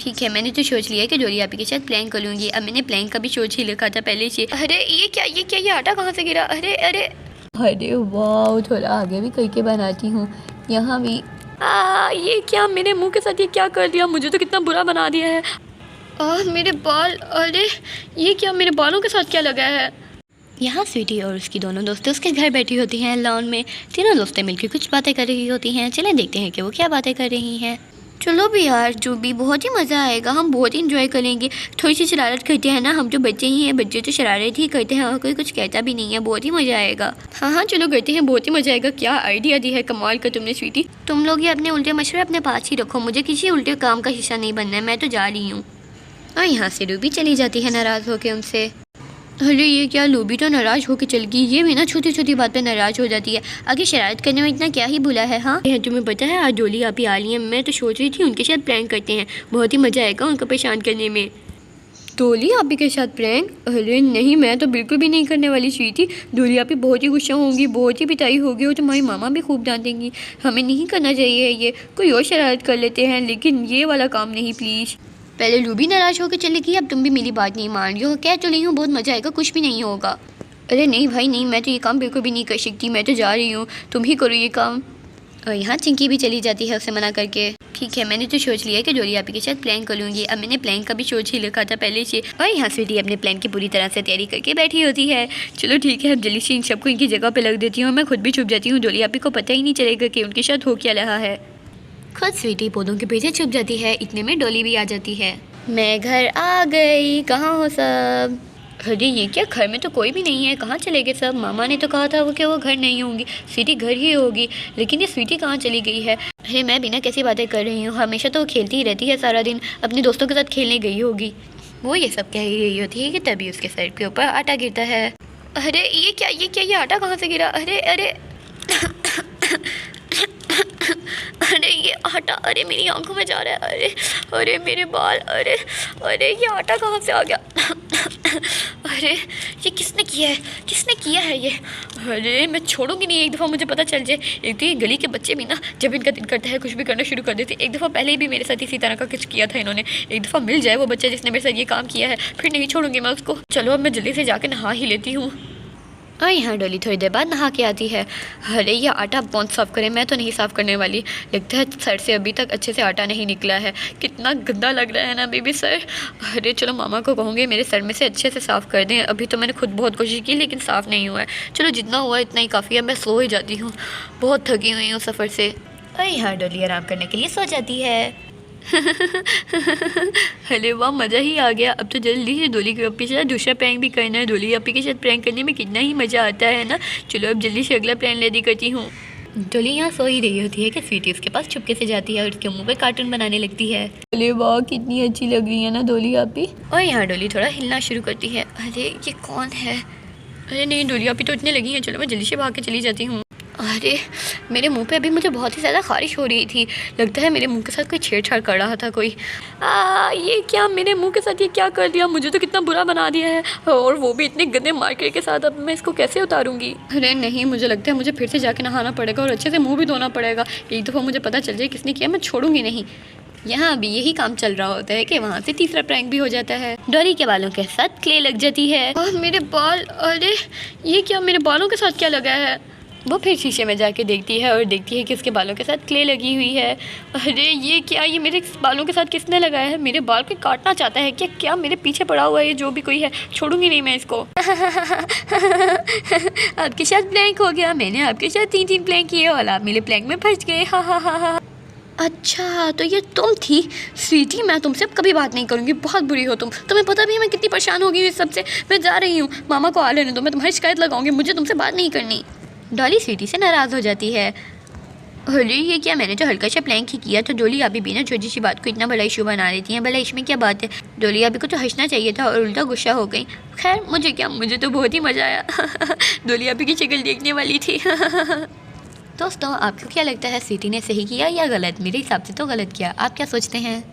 ठीक है, मैंने तो सोच लिया कि डोली आपी के साथ प्लान करूँगी। अब मैंने प्लान का भी सोच ही लिखा था पहले से। अरे ये आटा कहाँ से गिरा? अरे अरे अरे वाह, थोड़ा आगे भी करके बनाती हूँ, यहाँ भी। ये क्या, मेरे मुंह के साथ ये क्या कर दिया? मुझे तो कितना बुरा बना दिया है। मेरे बाल, अरे ये क्या, मेरे बालों के साथ क्या लगा है? यहाँ स्वीटी और उसकी दोनों दोस्तें उसके घर बैठी होती हैं लॉन में। तीनों दोस्तें मिलकर कुछ बातें कर रही होती हैं। चलें देखते हैं कि वो क्या बातें कर रही हैं। चलो भी यार, जो भी, बहुत ही मज़ा आएगा, हम बहुत ही इंजॉय करेंगे। थोड़ी सी शरारत करते हैं ना, हम तो बच्चे ही हैं, बच्चे तो शरारत ही करते हैं और कोई कुछ कहता भी नहीं है। बहुत ही मज़ा आएगा। हाँ चलो करते हैं, बहुत ही मज़ा आएगा। क्या आइडिया दी है कमाल का तुमने स्वीटी। तुम लोग ये अपने उल्टे मशवरे अपने पास ही रखो, मुझे किसी उल्टे काम का हिस्सा नहीं बनना है, मैं तो जा रही हूँ। और यहाँ से रूबी चली जाती है नाराज़ होकर उनसे। अरे ये क्या, लूबी तो नाराज़ होकर चल गई। ये भी ना छोटी छोटी बात पे नाराज़ हो जाती है। आगे शरारत करने में इतना क्या ही बुला है। हाँ तुम्हें पता है आज डोली आप ही आ रही हैं, मैं तो सोच रही थी उनके साथ प्लान करते हैं, बहुत ही मज़ा आएगा उनको परेशान करने में। डोली आप ही के साथ प्रैंक? अरे नहीं, मैं तो बिल्कुल भी नहीं करने वाली स्वीटी। डोली आप ही बहुत ही गुस्सा होंगी, बहुत ही पिटाई होगी और तुम्हारी मामा भी खूब डांटेंगी। हमें नहीं करना चाहिए ये, कोई और शरारत कर लेते हैं, लेकिन ये वाला काम नहीं प्लीज़। पहले रूबी नाराज़ होकर चली गई, अब तुम भी मेरी बात नहीं मान रही हो। कह तो रही हूँ बहुत मज़ा आएगा, कुछ भी नहीं होगा। अरे नहीं भाई नहीं, मैं तो ये काम बिल्कुल भी नहीं कर सकती, मैं तो जा रही हूँ, तुम ही करो ये काम। और यहाँ चिंकी भी चली जाती है उसे मना करके। ठीक है, मैंने तो सोच लिया कि डोली आपी के साथ प्लान करूँगी। अब मैंने प्लान का भी सोच ही लिखा था पहले से। और यहाँ स्वीटी अपने प्लान की पूरी तरह से तैयारी करके बैठी होती है। चलो ठीक है, अब जल्दी से इन सबको इनकी जगह पे लग देती हूँ। मैं खुद भी छुप जाती हूँ, डोली आपी को पता ही नहीं चलेगा कि उनके साथ हो क्या रहा है। खुद स्वीटी पौधों के पीछे छुप जाती है, इतने में डोली भी आ जाती है। मैं घर आ गई, कहाँ हो सब? अरे ये क्या, घर में तो कोई भी नहीं है, कहाँ चले गए सब? मामा ने तो कहा था वो कि वो घर नहीं होंगी, स्वीटी घर ही होगी, लेकिन ये स्वीटी कहाँ चली गई है? अरे मैं बिना कैसी बातें कर रही हूँ, हमेशा तो खेलती ही रहती है सारा दिन, अपने दोस्तों के साथ खेलने गई होगी। वो ये सब कह ही रही होती है कि तभी उसके सर के ऊपर आटा गिरता है। अरे ये क्या, ये आटा कहाँ से गिरा? अरे अरे अरे ये आटा, अरे मेरी आंखों में जा रहा है। अरे अरे मेरे बाल, अरे अरे ये आटा कहाँ से आ गया? अरे ये किसने किया है ये? अरे मैं छोड़ूंगी नहीं, एक दफ़ा मुझे पता चल जाए। एक तो ये गली के बच्चे भी ना, जब इनका दिल करता है कुछ भी करना शुरू कर देते। एक दफ़ा पहले भी मेरे साथ इसी तरह का कुछ किया था इन्होंने। एक दफ़ा मिल जाए वो बच्चा जिसने मेरे साथ ये काम किया है, फिर नहीं छोड़ूंगी मैं उसको। चलो अब मैं जल्दी से जाकर नहा ही लेती हूँ। और यहाँ डोली थोड़ी देर बाद नहा के आती है। अरे ये आटा कौन साफ़ करे, मैं तो नहीं साफ़ करने वाली। लगता है सर से अभी तक अच्छे से आटा नहीं निकला है, कितना गंदा लग रहा है ना बेबी सर। अरे चलो मामा को कहूँगी मेरे सर में से अच्छे से साफ़ कर दें। अभी तो मैंने खुद बहुत कोशिश की लेकिन साफ़ नहीं हुआ है। चलो जितना हुआ इतना ही काफ़ी है, मैं सो ही जाती हूँ, बहुत थकी हुई हूँ सफ़र से। और यहाँ डोली आराम करने के लिए सो जाती है। अरे वाह, मज़ा ही आ गया। अब तो जल्दी से डोली के अपी के साथ दूसरा प्रैंक भी करना है। डोली अपी के साथ प्रैंक करने में कितना ही मज़ा आता है ना। चलो अब जल्दी से अगला प्लान रेडी करती हूँ। डोली यहाँ सो ही रही होती है कि स्वीटी उसके पास चुपके से जाती है और उसके मुंह पे कार्टून बनाने लगती है। अरे वाह, कितनी अच्छी लग रही है ना डोली अपी। और यहाँ डोली थोड़ा हिलना शुरू करती है। अरे ये कौन है? अरे नहीं, डोली अपी तो इतने लगी हैं। चलो मैं जल्दी से भाग के चली जाती हूँ। अरे मेरे मुंह पे अभी मुझे बहुत ही ज़्यादा ख़ारिश हो रही थी, लगता है मेरे मुंह के साथ कोई छेड़छाड़ कर रहा था कोई। ये क्या, मेरे मुंह के साथ ये क्या कर दिया? मुझे तो कितना बुरा बना दिया है, और वो भी इतने गंदे मार्केट के साथ। अब मैं इसको कैसे उतारूंगी? अरे नहीं, मुझे लगता है मुझे फिर से जाके नहाना पड़ेगा और अच्छे से मुँह भी धोना पड़ेगा। एक दफ़ा मुझे पता चल जाए किसने किया, मैं छोड़ूंगी नहीं। यहाँ अभी यही काम चल रहा होता है कि वहाँ से तीसरा प्रैंक भी हो जाता है। डोली के बालों के साथ क्ले लग जाती है। मेरे बाल, अरे ये क्या, मेरे बालों के साथ क्या लगा है? वो फिर शीशे में जाके देखती है और देखती है कि उसके बालों के साथ क्ले लगी हुई है। अरे ये क्या, ये मेरे बालों के साथ किसने लगाया है? मेरे बाल को काटना चाहता है क्या? क्या मेरे पीछे पड़ा हुआ है ये जो भी कोई है? छोड़ूंगी नहीं मैं इसको। आपके साथ प्लैंक हो गया, मैंने आपके साथ 3 प्लैंक किए और आप मेरे प्लैंक में फंस गए। हा। अच्छा तो ये तुम थी स्वीटी, मैं तुमसे अब कभी बात नहीं करूँगी, बहुत बुरी हो तुम। तुम्हें पता भी है मैं कितनी परेशान हो गई हूँ इस सबसे। मैं जा रही हूँ, मामा को आ लेने दो, मैं तुम्हारी शिकायत लगाऊंगी, मुझे तुमसे बात नहीं करनी। डोली स्वीटी से नाराज़ हो जाती है। अरे ये क्या, मैंने तो हल्का सा प्लैंक ही किया। तो डोली अभी बिना छोटी सी बात को इतना बड़ा इशू बना लेती हैं, भला इसमें क्या बात है? डोली अभी को तो हंसना चाहिए था और उल्टा गुस्सा हो गई। खैर मुझे क्या, मुझे तो बहुत ही मज़ा आया। डोली अभी की शक्ल देखने वाली थी। दोस्तों आपको क्या लगता है, स्वीटी ने सही किया या गलत? मेरे हिसाब से तो गलत किया, आप क्या सोचते हैं?